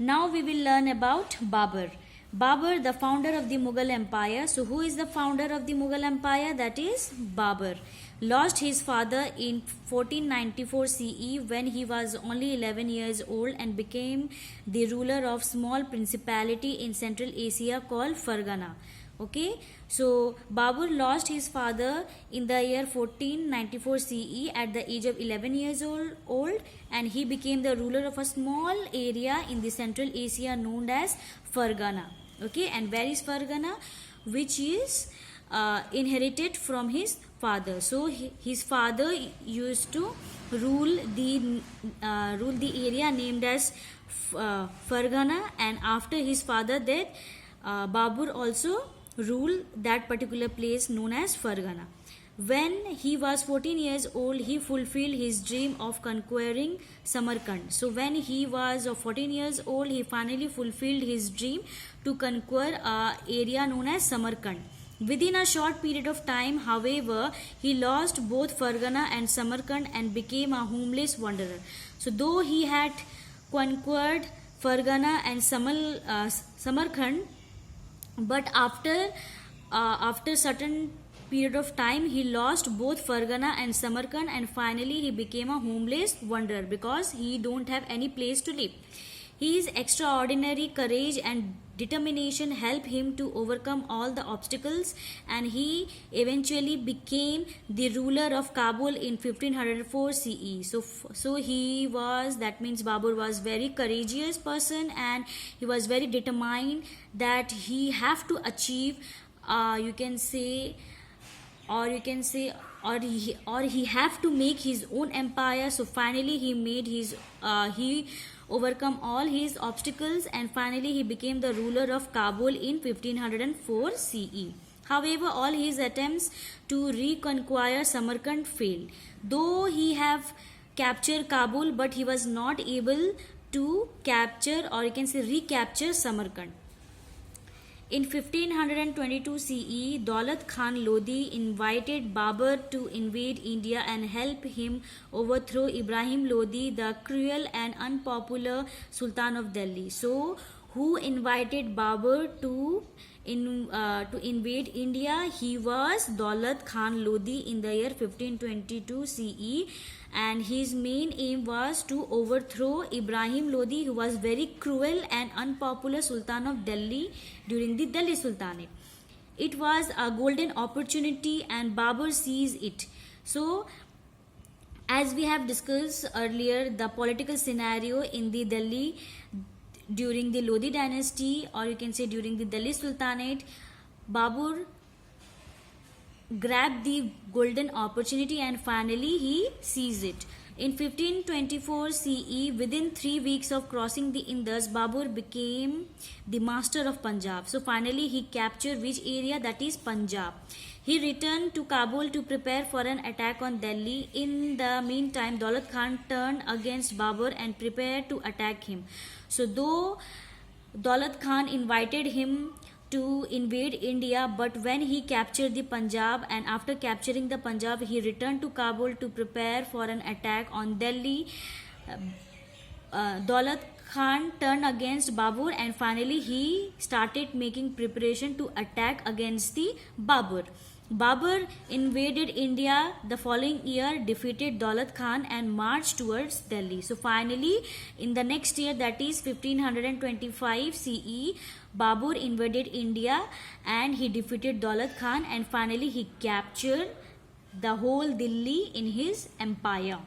Now we will learn about Babur. Babur, the founder of the Mughal Empire. So who is the founder of the Mughal Empire? That is Babur. Lost his father in 1494 CE when he was only 11 years old and became the ruler of small principality in Central Asia called Fargana. Okay, so Babur lost his father in the year 1494 CE at the age of 11 years old, and he became the ruler of a small area in the Central Asia known as Fargana. Okay, and where is Fargana? Which is inherited from his father. So his father used to rule the area named as Fargana, and after his father death, Babur also ruled that particular place known as Fargana. When he was 14 years old, he fulfilled his dream of conquering Samarkand. So when he was 14 years old, he finally fulfilled his dream to conquer an area known as Samarkand. Within a short period of time, however, he lost both Fargana and Samarkand and became a homeless wanderer. So though he had conquered Fargana and Samarkand, but after certain period of time, he lost both Fargana and Samarkand, and finally he became a homeless wanderer because he don't have any place to live. His extraordinary courage and determination helped him to overcome all the obstacles, and he eventually became the ruler of Kabul in 1504 CE. So he was, that means Babur was very courageous person, and he was very determined that he have to achieve or he have to make his own empire. So finally he overcome all his obstacles, and finally he became the ruler of Kabul in 1504 CE. However, all his attempts to reconquer Samarkand failed. Though he have captured Kabul, but he was not able to capture, or you can say recapture, Samarkand. In 1522 CE, Daulat Khan Lodi invited Babur to invade India and help him overthrow Ibrahim Lodi, the cruel and unpopular Sultan of Delhi. So, who invited Babur to invade India? He was Daulat Khan Lodi in the year 1522 CE, and his main aim was to overthrow Ibrahim Lodi, who was very cruel and unpopular Sultan of Delhi during the Delhi Sultanate. It was a golden opportunity and Babur seized it. So, as we have discussed earlier, the political scenario in the Delhi during the Lodi dynasty, or you can say during the Delhi Sultanate, Babur grabbed the golden opportunity and finally he seized it. In 1524 CE, within 3 weeks of crossing the Indus, Babur became the master of Punjab. So finally he captured which area? That is Punjab. He returned to Kabul to prepare for an attack on Delhi. In the meantime, Daulat Khan turned against Babur and prepared to attack him. So though Daulat Khan invited him to invade India, but when he captured the Punjab, and after capturing the Punjab, he returned to Kabul to prepare for an attack on Delhi. Daulat Khan turned against Babur, and finally he started making preparation to attack against the Babur. Babur invaded India the following year, defeated Daulat Khan and marched towards Delhi. So finally, in the next year, that is 1525 CE, Babur invaded India and he defeated Daulat Khan, and finally he captured the whole Delhi in his empire.